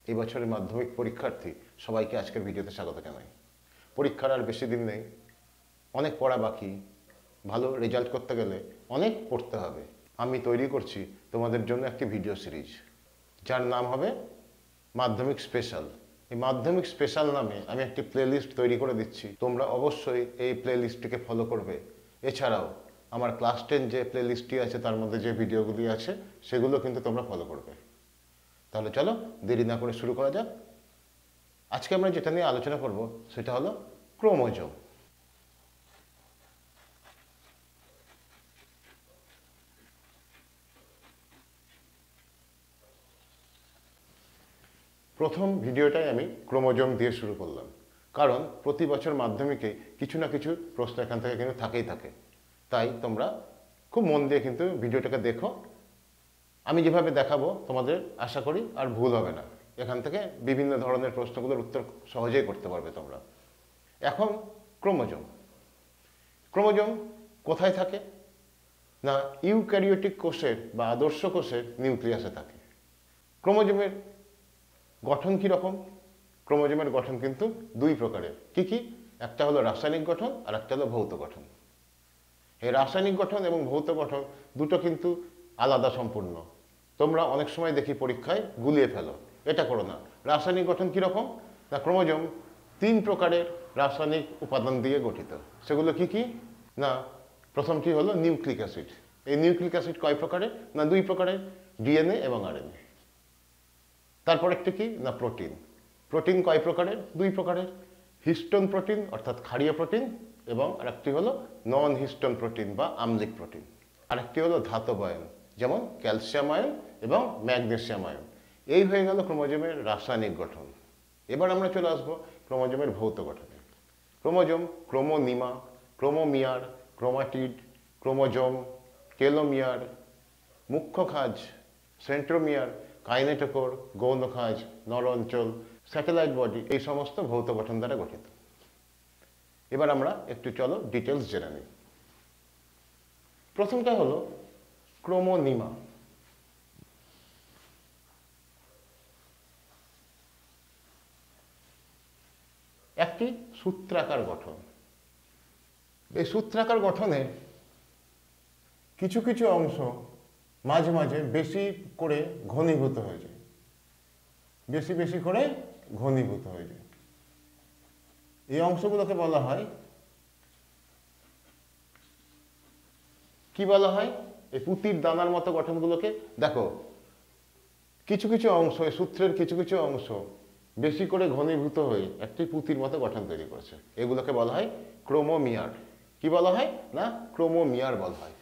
এই বছরের মাধ্যমিক পরীক্ষার্থী সবাইকে আজকের ভিডিওতে স্বাগত জানাই। পরীক্ষার আর বেশি দিন নেই, অনেক পড়া বাকি। ভালো রেজাল্ট করতে গেলে অনেক পড়তে হবে। আমি তৈরি করছি তোমাদের জন্য একটি ভিডিও সিরিজ, যার নাম হবে মাধ্যমিক স্পেশাল। এই মাধ্যমিক স্পেশাল নামে আমি একটি প্লেলিস্ট তৈরি করে দিচ্ছি। তোমরা অবশ্যই এই প্লেলিস্টটিকে ফলো করবে। এছাড়াও আমার ক্লাস 10 যে প্লেলিস্টটি আছে তার মধ্যে যে ভিডিওগুলি আছে সেগুলো কিন্তু তোমরা ফলো করবে। তাহলে চলো দেরি না করে শুরু করা যাক। আজকে আমরা যেটা নিয়ে আলোচনা করব সেটা হলো ক্রোমোজোম। প্রথম ভিডিওটাই আমি ক্রোমোজোম দিয়ে শুরু করলাম, কারণ প্রতি বছর মাধ্যমিকে কিছু না কিছু প্রশ্ন এখান থেকে কিন্তু থাকেই থাকে। তাই তোমরা খুব মন দিয়ে কিন্তু ভিডিওটাকে দেখো। আমি যেভাবে দেখাবো তোমাদের আশা করি আর ভুল হবে না। এখান থেকে বিভিন্ন ধরনের প্রশ্নগুলোর উত্তর সহজেই করতে পারবে তোমরা। এখন ক্রোমোজোম ক্রোমোজোম কোথায় থাকে না, ইউক্যারিওটিক কোষের বা আদর্শ কোষের নিউক্লিয়াসে থাকে। ক্রোমোজোমের গঠন কি রকম? ক্রোমোজোমের গঠন কিন্তু দুই প্রকারের। কি কি? একটা হলো রাসায়নিক গঠন আর একটা হলো ভৌত গঠন। এই রাসায়নিক গঠন এবং ভৌত গঠন দুটো কিন্তু আলাদা সম্পূর্ণ। তোমরা অনেক সময় দেখি পরীক্ষায় গুলিয়ে ফেলো, এটা করো না। রাসায়নিক গঠন কীরকম না, ক্রোমোজোম 3 প্রকারের রাসায়নিক উপাদান দিয়ে গঠিত। সেগুলো কি কি না, প্রথমটি হলো নিউক্লিক অ্যাসিড। এই নিউক্লিক অ্যাসিড কয় প্রকারের না, 2 প্রকারের, ডিএনএ এবং আরএনএ। তারপর একটি কি না, প্রোটিন। প্রোটিন কয় প্রকারের? 2 প্রকারের, হিস্টোন প্রোটিন অর্থাৎ ক্ষারীয় প্রোটিন এবং আরেকটি হলো নন হিস্টোন প্রোটিন বা আম্লিক প্রোটিন। আরেকটি হলো ধাতব আয়ন, যেমন ক্যালসিয়াম আয়ন এবং ম্যাগনেসিয়াম আয়ন। এই হয়ে গেল ক্রোমোজোমের রাসায়নিক গঠন। এবার আমরা চলে আসবো ক্রোমোজোমের ভৌত গঠনে। Chromosome chromonema, chromomere, chromatid, chromosome, telomere, মুখ্য খাঁজ, সেন্ট্রোমিয়ার, কাইনেটোকোর, গৌণ খাঁজ, নর অঞ্চল, স্যাটেলাইট বডি, এই সমস্ত ভৌত গঠন দ্বারা গঠিত। এবার আমরা একটু চলো ডিটেলস জেনে নিই। প্রথমটা হলো ক্রোমোনিমা। একটি সূত্রাকার গঠন। এই সূত্রাকার গঠনের কিছু কিছু অংশ মাঝে মাঝে বেশি করে ঘনীভূত হয়ে যায়, বেশি বেশি করে ঘনীভূত হয়ে যায়। এই অংশগুলোকে বলা হয় কি বলা হয়? এই পুঁতির দানার মতো গঠনগুলোকে দেখো, কিছু কিছু অংশ, এই সূত্রের কিছু কিছু অংশ বেশি করে ঘনীভূত হয়ে একটি পুঁতির মতো গঠন তৈরি করেছে। এগুলোকে বলা হয় ক্রোমোমিয়ার। কি বলা হয় না, ক্রোমোমিয়ার বলা হয়।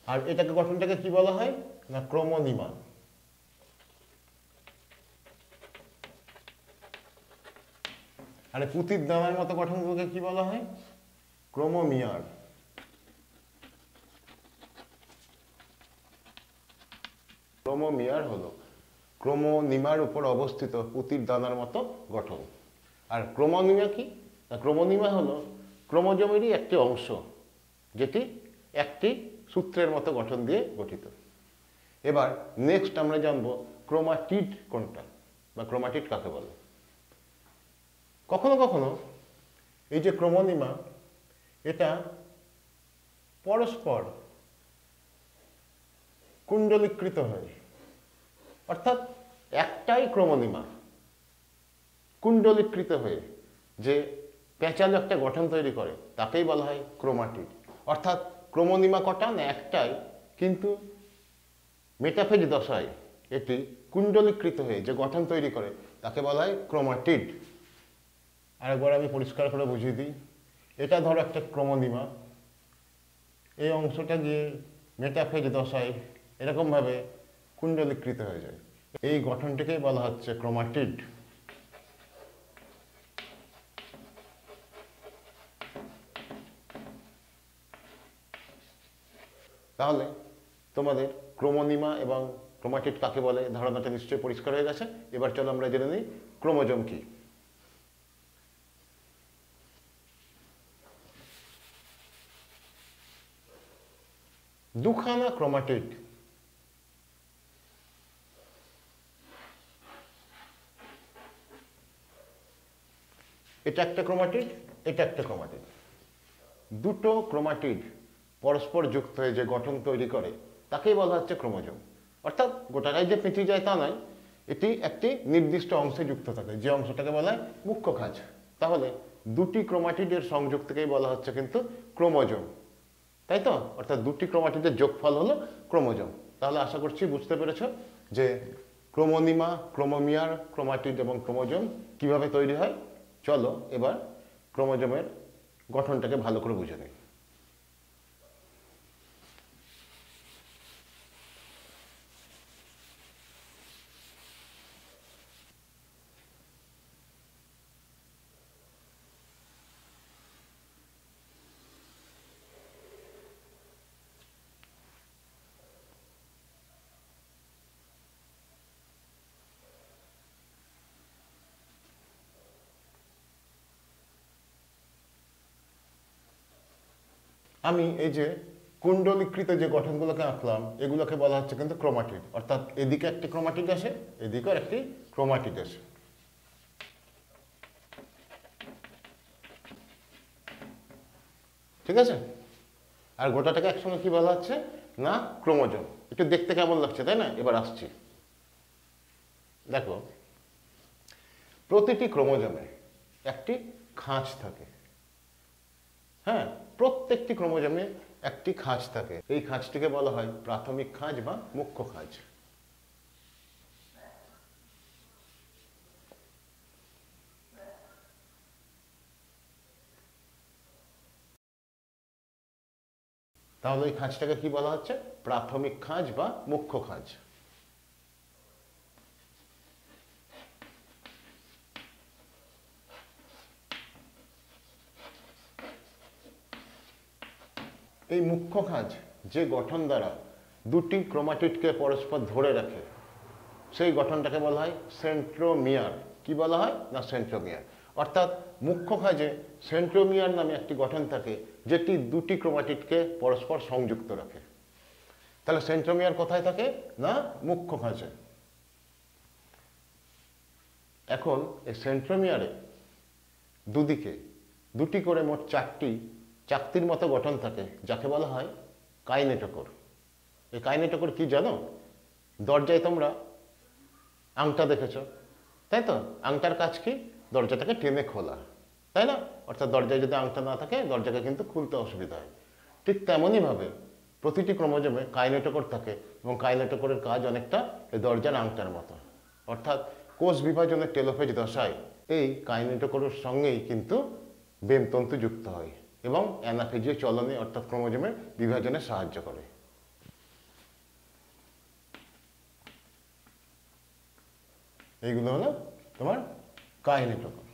আর এটাকে গঠনটাকে কি বলা হয় না, ক্রোমোনিমা। আর পুঁতির দানার মতো গঠনগুলোকে কি বলা হয়? ক্রোমোমিয়ার। ক্রোমোমিয়ার হলো ক্রোমোনিমার উপর অবস্থিত পুঁতির দানার মতো গঠন। আর ক্রোমোনিমা কি? ক্রোমোনিমা হলো ক্রোমোজোমেরই একটি অংশ, যেটি একটি সূত্রের মতো গঠন দিয়ে গঠিত। এবার নেক্সট আমরা জানবো ক্রোমাটিড কোনটা বা ক্রোমাটিড কাকে বলে। কখনো কখনো এই যে ক্রোমোনিমা, এটা পরস্পর কুণ্ডলীকৃত হয়, অর্থাৎ একটাই ক্রোমোনিমা কুণ্ডলীকৃত হয়ে যে প্যাঁচালো একটা গঠন তৈরি করে তাকেই বলা হয় ক্রোমাটিড। অর্থাৎ ক্রোমোনিমা কটা না, একটাই, কিন্তু মেটাফেজ দশায় এটি কুণ্ডলীকৃত হয়ে যে গঠন তৈরি করে তাকে বলা হয় ক্রোমাটিড। আরেকবার আমি পরিষ্কার করে বুঝিয়ে দিই। এটা ধরো একটা ক্রোমোনিমা, এই অংশটা গিয়ে মেটাফেজ দশায় এরকমভাবে কুণ্ডলীকৃত হয়ে যায়। এই গঠনটিকেই বলা হচ্ছে ক্রোমাটিড। তাহলে তোমাদের ক্রোমোনিমা এবং ক্রোমাটিড কাকে বলে ধারণাটা নিশ্চয়ই পরিষ্কার হয়ে গেছে। এবার চলো আমরা জেনে নিই ক্রোমোজোম কি। দুখানা ক্রোমাটিড এটা একটা ক্রোমাটিড, এটা একটা ক্রোমাটিড। দুটো ক্রোমাটিড পরস্পর যুক্ত হয়ে যে গঠন তৈরি করে তাকেই বলা হচ্ছে ক্রোমোজোম। অর্থাৎ গোটাটাই যে পেঁচিয়ে যায় তা নয়, এটি একটি নির্দিষ্ট অংশে যুক্ত থাকে, যে অংশটাকে বলা হয় মুখ্য খাঁজ। তাহলে দুটি ক্রোমাটিডের সংযুক্তকেই বলা হচ্ছে কিন্তু ক্রোমোজোম, তাই তো? অর্থাৎ দুটি ক্রোমাটিডের যোগফল হলো ক্রোমোজোম। তাহলে আশা করছি বুঝতে পেরেছ যে ক্রোমোনিমা, ক্রোমোমিয়ার, ক্রোমাটিড এবং ক্রোমোজোম কিভাবে তৈরি হয়। চলো এবার ক্রোমোজোমের গঠনটাকে ভালো করে বুঝে নিই। আমি এই যে কুণ্ডলীকৃত যে গঠনগুলোকে আঁকলাম এগুলোকে বলা হচ্ছে কিন্তু ক্রোমাটিড। অর্থাৎ এদিকে একটি ক্রোমাটিড আসে, এদিকেও একটি ক্রোমাটিড আসে। ঠিক আছে? আর গোটাটাকে একসঙ্গে কি বলা হচ্ছে না ক্রোমোজোম। একটু দেখতে কেমন লাগছে তাই না? এবার আসছি, দেখো প্রতিটি ক্রোমোজোমে একটি খাঁজ থাকে। হ্যাঁ, প্রত্যেকটি ক্রোমোজোমে একটি খাঁজ থাকে। এই খাঁজটিকে বলা হয় প্রাথমিক খাঁজ বা মুখ্য খাঁজ। তাহলে এই খাঁজটাকে কি বলা হচ্ছে? প্রাথমিক খাঁজ বা মুখ্য খাঁজ। এই মুখ্য খাঁজ যে গঠন দ্বারা দুটি ক্রোমাটিডকে পরস্পর ধরে রাখে সেই গঠনটাকে বলা হয় সেন্ট্রোমিয়ার। কি বলা হয় না সেন্ট্রোমিয়ার। অর্থাৎ মুখ্য খাঁজে সেন্ট্রোমিয়ার নামে একটি গঠন থাকে যেটি দুটি ক্রোমাটিডকে পরস্পর সংযুক্ত রাখে। তাহলে সেন্ট্রোমিয়ার কোথায় থাকে না মুখ্য খাঁজে। এখন এই সেন্ট্রোমিয়ারে দুদিকে দুটি করে মোট চারটি চাকতির মতো গঠন থাকে যাকে বলা হয় কাইনেটোকোর। এই কাইনেটোকোর কি জানো? দরজায় তোমরা আংটা দেখেছো, তাই তো? আংটার কাজ কি? দরজাটাকে টেনে খোলা, তাই না? অর্থাৎ দরজায় যদি আংটা না থাকে দরজাকে কিন্তু খুলতে অসুবিধা হয়। ঠিক তেমনইভাবে প্রতিটি ক্রোমোজোমে কাইনেটোকোর থাকে এবং কাইনেটোকোরের কাজ অনেকটা এই দরজার আংটার মতো। অর্থাৎ কোষ বিভাজনের টেলোফেজ দশায় এই কাইনেটোকোরের সঙ্গেই কিন্তু বেমতন্তু যুক্ত হয় এবং অ্যানাফেজীয় চলনে অর্থাৎ ক্রোমোজোমের বিভাজনে সাহায্য করে। এইগুলো হলো তোমার কাইনেটোকোর।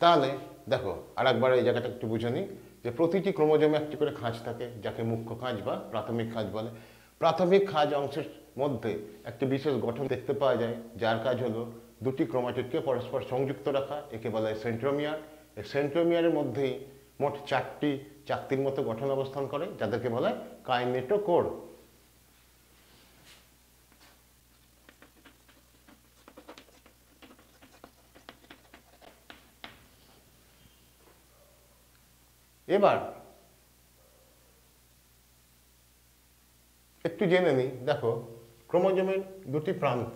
তাহলে দেখো আরেকবার এই জায়গাটা একটু বুঝে নিই যে প্রতিটি ক্রোমোজোমে একটি করে খাঁজ থাকে যাকে মুখ্য খাঁজ বা প্রাথমিক খাঁজ বলে। প্রাথমিক খাঁজ অংশের মধ্যে একটি বিশেষ গঠন দেখতে পাওয়া যায় যার কাজ হলো দুটি ক্রোমাটিডকে পরস্পর সংযুক্ত রাখা, একে বলা হয় সেন্ট্রোমিয়ার। এই সেন্ট্রোমিয়ারের মধ্যেই মোট চারটি চাকতির মতো গঠন অবস্থান করে যাদেরকে বলা হয় কাইনেটোকোর। এবার একটু জেনে নিই, দেখো ক্রোমোজোমের দুটি প্রান্ত,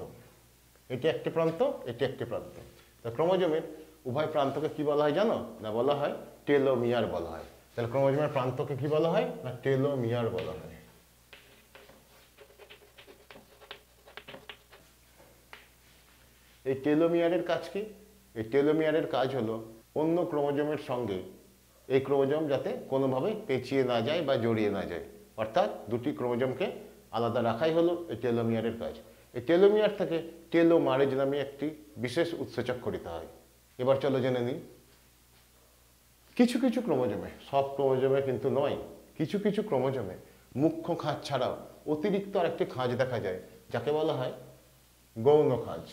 এটি একটি প্রান্ত, এটি একটি প্রান্ত। তো ক্রোমোজোমের উভয় প্রান্তকে কি বলা হয় জানো? না বলা হয় টেলোমিয়ার বলা হয়। তাহলে ক্রোমোজোমের প্রান্তকে কি বলা হয় না টেলোমিয়ার বলা হয়। এই টেলোমিয়ারের কাজ কি? এই টেলোমিয়ারের কাজ হলো অন্য ক্রোমোজোমের সঙ্গে এই ক্রোমোজোম যাতে কোনোভাবে পেঁচিয়ে না যায় বা জড়িয়ে না যায়। অর্থাৎ দুটি ক্রোমোজোমকে আলাদা রাখাই হলো এই টেলোমিয়ারের কাজ। এই টেলোমিয়ার থেকে টেলোমারেজ নামে একটি বিশেষ উৎসেচক করিতে হয়। এবার চলো জেনে নিই। কিছু কিছু ক্রোমোজোমে, সব ক্রোমোজোমে কিন্তু নয়, কিছু কিছু ক্রোমোজোমে মুখ্য খাঁজ ছাড়াও অতিরিক্ত আরেকটি খাঁজ দেখা যায় যাকে বলা হয় গৌণ খাঁজ।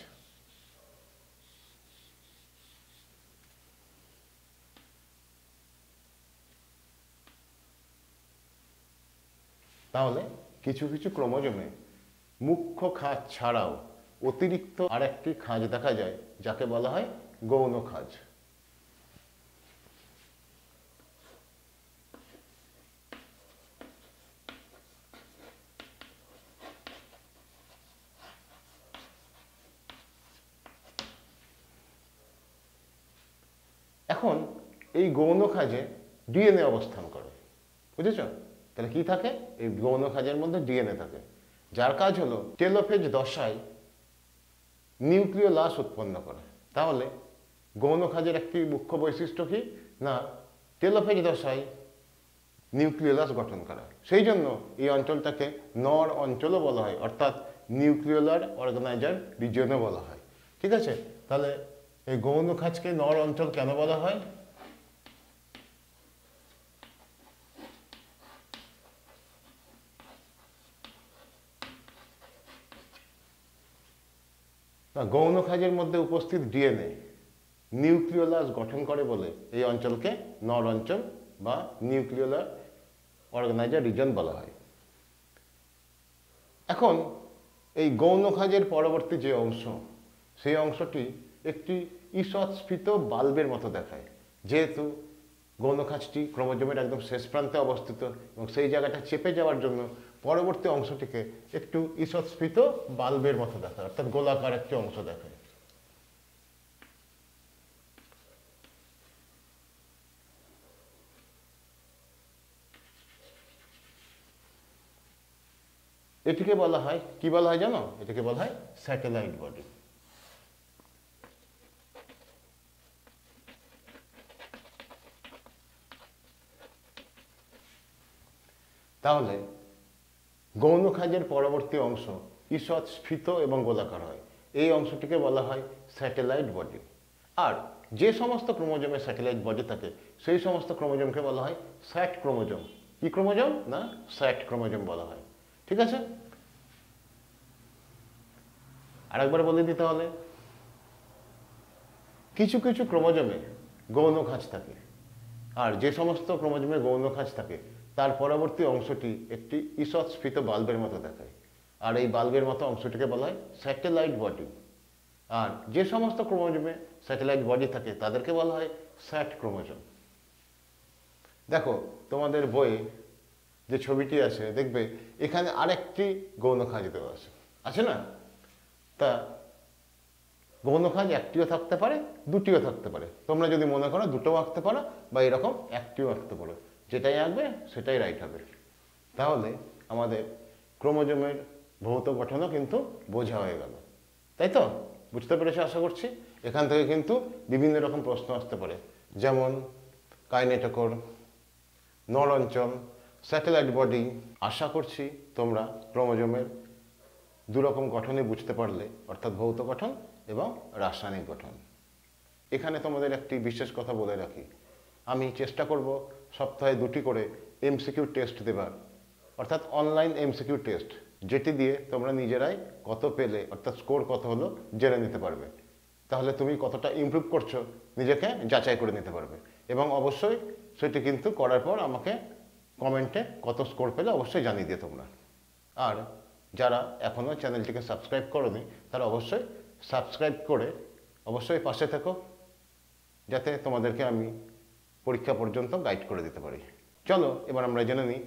তাহলে কিছু কিছু ক্রোমোজোমে মুখ্য খাঁজ ছাড়াও অতিরিক্ত আরেকটি খাঁজ দেখা যায় যাকে বলা হয় গৌণ খাঁজ। এখন এই গৌণ খাঁজে ডিএনএ অবস্থান করে, বুঝেছ? তাহলে কি থাকে? এই গৌণ খাঁজের মধ্যে ডিএনএ থাকে, যার কাজ হলো টেলোফেজ দশায় নিউক্লিওলাস উৎপন্ন করে। তাহলে গৌণ খাঁজের একটি মুখ্য বৈশিষ্ট্য কি না, টেলোফেজ দশায় নিউক্লিওলাস গঠন করা। সেই জন্য এই অঞ্চলটাকে নর অঞ্চলও বলা হয়, অর্থাৎ নিউক্লিওলার অর্গানাইজার রিজিয়নও বলা হয়। ঠিক আছে? তাহলে এই গৌণ খাঁজকে নর অঞ্চল কেন বলা হয়? গৌণ খাঁজের মধ্যে উপস্থিত ডিএনএ নিউক্লিওলাস গঠন করে বলে এই অঞ্চলকে নর অঞ্চল বা নিউক্লিওলার অর্গানাইজার রিজন বলা হয়। এখন এই গৌণ খাঁজের পরবর্তী যে অংশ, সেই অংশটি একটি ঈষৎস্ফীত বাল্বের মতো দেখায়। যেহেতু গৌণ খাঁজটি ক্রোমোজোমের একদম শেষ প্রান্তে অবস্থিত এবং সেই জায়গাটা চেপে যাওয়ার জন্য পরবর্তী অংশটিকে একটু ঈষৎস্ফীত বাল্বের মতো দেখায়, অর্থাৎ গোলাকার একটি অংশ দেখায়। এটিকে বলা হয়, কি বলা হয় জানো? এটাকে বলা হয় স্যাটেলাইট বডি। তাহলে গৌণ খাঁজের পরবর্তী অংশ ঈষৎ স্ফীত এবং গোলাকার হয়, এই অংশটিকে বলা হয় স্যাটেলাইট বডি। আর যে সমস্ত ক্রোমোজোমে স্যাটেলাইট বডি থাকে সেই সমস্ত ক্রোমোজোমকে বলা হয় স্যাট ক্রোমোজোম। কি ক্রোমোজোম? না, স্যাট ক্রোমোজোম বলা হয়। ঠিক আছে? আরেকবার বলে দিতে হলে, কিছু কিছু ক্রোমোজোমে গৌণ খাঁজ থাকে, আর যে সমস্ত ক্রোমোজোমে গৌণ খাঁজ থাকে তার পরবর্তী অংশটি একটি ঈষৎ স্ফীত বাল্বের মতো দেখায়, আর এই বাল্বের মতো অংশটিকে বলা হয় স্যাটেলাইট বডি। আর যে সমস্ত ক্রোমোজোমে স্যাটেলাইট বডি থাকে তাদেরকে বলা হয় স্যাট ক্রোমোজোম। দেখো তোমাদের বইয়ে যে ছবিটি আছে দেখবে এখানে আরেকটি গৌণ খাঁজ দেওয়া আছে, আছে না? তা গৌণ খাঁজ একটিও থাকতে পারে, দুটিও থাকতে পারে। তোমরা যদি মনে করো দুটোও আঁকতে পারো বা এরকম একটিও আঁকতে পারো, যেটাই আঁকবে সেটাই রাইট হবে। তাহলে আমাদের ক্রোমোজোমের ভৌত গঠনও কিন্তু বোঝা হয়ে গেল, তাই তো? বুঝতে পেরেছো আশা করছি। এখান থেকে কিন্তু বিভিন্ন রকম প্রশ্ন আসতে পারে, যেমন কাইনেটোকোর, নর অঞ্চল, স্যাটেলাইট বডি। আশা করছি তোমরা ক্রোমোজোমের দুরকম গঠনই বুঝতে পারলে, অর্থাৎ ভৌত গঠন এবং রাসায়নিক গঠন। এখানে তোমাদের একটি বিশেষ কথা বলে রাখি, আমি চেষ্টা করব সপ্তাহে 2টি করে এমসিকিউ টেস্ট দেবার, অর্থাৎ অনলাইন এমসিকিউ টেস্ট, যেটি দিয়ে তোমরা নিজেরাই কত পেলে, অর্থাৎ স্কোর কত হলো জেনে নিতে পারবে। তাহলে তুমি কতটা ইমপ্রুভ করছো নিজেকে যাচাই করে নিতে পারবে, এবং অবশ্যই সেটি কিন্তু করার পর আমাকে কমেন্টে কত স্কোর পেলে অবশ্যই জানিয়ে দিয়ে তোমরা। আর যারা এখনও চ্যানেলটিকে সাবস্ক্রাইব করোনি তারা অবশ্যই সাবস্ক্রাইব করে অবশ্যই পাশে থেকো, যাতে তোমাদেরকে আমি পরীক্ষা পর্যন্ত গাইড করে দিতে পারি। চলো এবার আমরা জেনে নিই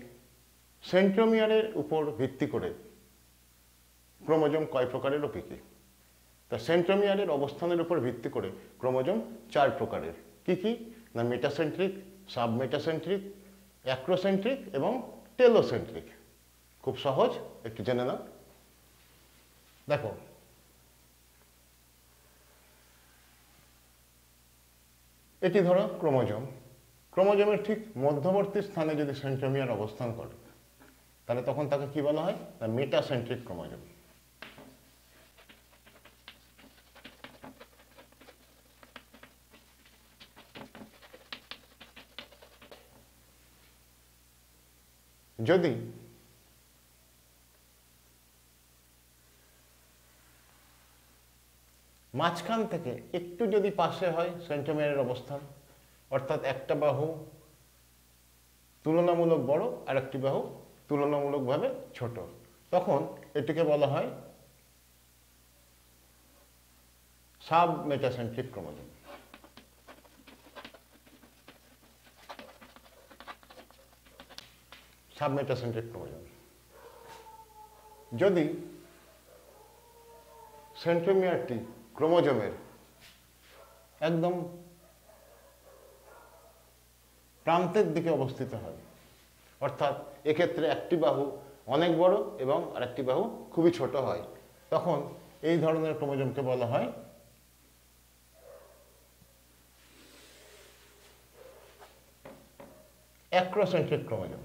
সেন্ট্রোমিয়ারের উপর ভিত্তি করে ক্রোমোজোম কয় প্রকারের ও কী কী। তা সেন্ট্রোমিয়ারের অবস্থানের উপর ভিত্তি করে ক্রোমোজোম 4 প্রকারের। কি কি? না, মেটাসেন্ট্রিক, সাবমেটাসেন্ট্রিক, অ্যাক্রোসেন্ট্রিক এবং টেলোসেন্ট্রিক। খুব সহজ, একটু জেনে নাও। দেখো, এটি ধরো ক্রোমোজোম। ক্রোমোজোমের ঠিক মধ্যবর্তী স্থানে যদি সেন্ট্রোমিয়ার অবস্থান করে তাহলে তখন তাকে কি বলা হয়? না, মেটাসেন্ট্রিক ক্রোমোজোম। যদি মাঝখান থেকে একটু যদি পাশে হয় সেন্ট্রোমিয়ারের অবস্থান, অর্থাৎ একটা বাহু তুলনামূলক বড় আর একটি বাহু তুলনামূলকভাবে ছোট, তখন এটিকে বলা হয় sub metacentric chromosome. Sub metacentric chromosome. যদি সেন্ট্রোমিয়ারটি ক্রোমোজোমের একদম প্রান্তের দিকে অবস্থিত হয়। অর্থাৎ এক্ষেত্রে একটি বাহু অনেক বড় এবং আরেকটি বাহু খুবই ছোট হয়, তখন এই ধরনের ক্রোমোজোমকে বলা হয় অ্যাক্রোসেন্ট্রিক ক্রোমোজোম।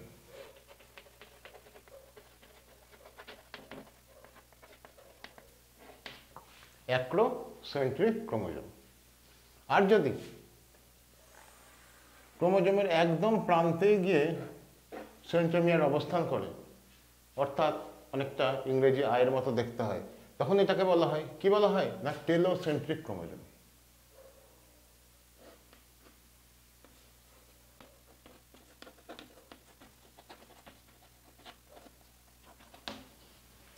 Acrocentric chromosome. আর যদি ক্রোমোজোমের একদম প্রান্তে গিয়ে সেন্ট্রোমিয়ার অবস্থান করে, অর্থাৎ অনেকটা ইংরেজি আয়ের মতো দেখতে হয়, তখন এটাকে বলা হয়, কি বলা হয় না, টেলোসেন্ট্রিক ক্রোমোজোম।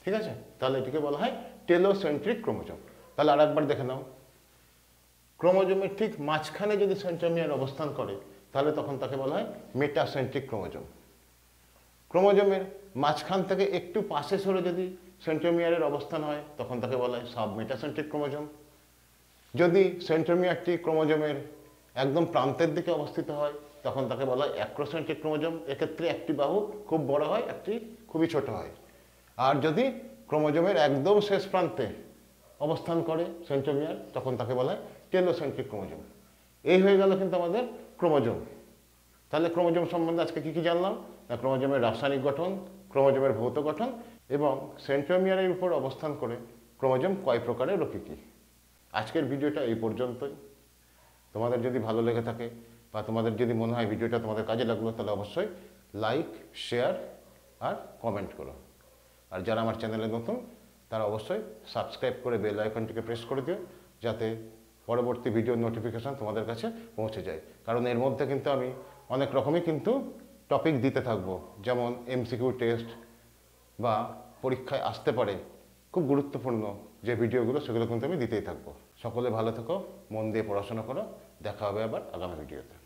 ঠিক আছে, তাহলে এটিকে বলা হয় টেলোসেন্ট্রিক ক্রোমোজোম। তাহলে আরেকবার দেখে নাও, ক্রোমোজোমের ঠিক মাঝখানে যদি সেন্ট্রোমিয়ার অবস্থান করে তাহলে তখন তাকে বলা হয় মেটাসেন্ট্রিক ক্রোমোজোম। ক্রোমোজোমের মাঝখান থেকে একটু পাশে সরে যদি সেন্ট্রোমিয়ারের অবস্থান হয় তখন তাকে বলা হয় সাবমেটাসেন্ট্রিক ক্রোমোজোম। যদি সেন্ট্রোমিয়ারটি ক্রোমোজোমের একদম প্রান্তের দিকে অবস্থিত হয় তখন তাকে বলা হয় অ্যাক্রোসেন্ট্রিক ক্রোমোজোম। এক্ষেত্রে একটি বাহু খুব বড় হয়, একটি খুবই ছোট হয়। আর যদি ক্রোমোজোমের একদম শেষ প্রান্তে অবস্থান করে সেন্ট্রোমিয়ার তখন তাকে বলা হয় টেলোসেন্ট্রিক ক্রোমোজোম। এই হয়ে গেল কিন্তু আমাদের ক্রোমোজোম। তাহলে ক্রোমোজোম সম্বন্ধে আজকে কী জানলাম না, ক্রোমোজোমের রাসায়নিক গঠন, ক্রোমোজোমের ভৌত গঠন এবং সেন্ট্রোমিয়ারের উপর অবস্থান করে ক্রোমোজোম কয় প্রকারের ও কী। আজকের ভিডিওটা এই পর্যন্তই। তোমাদের যদি ভালো লেগে থাকে বা তোমাদের যদি মনে হয় ভিডিওটা তোমাদের কাজে লাগলো তাহলে অবশ্যই লাইক, শেয়ার আর কমেন্ট করো। আর যারা আমার চ্যানেলে নতুন তারা অবশ্যই সাবস্ক্রাইব করে বেল আইকনটিকে প্রেস করে দিও, যাতে পরবর্তী ভিডিওর নোটিফিকেশান তোমাদের কাছে পৌঁছে যায়। কারণ এর মধ্যে কিন্তু আমি অনেক রকমই কিন্তু টপিক দিতে থাকবো, যেমন এমসিকিউ টেস্ট বা পরীক্ষায় আসতে পারে খুব গুরুত্বপূর্ণ যে ভিডিওগুলো, সেগুলো কিন্তু আমি দিতেই থাকবো। সকলে ভালো থেকো, মন দিয়ে পড়াশোনা করো। দেখা হবে আবার আগামী ভিডিওতে।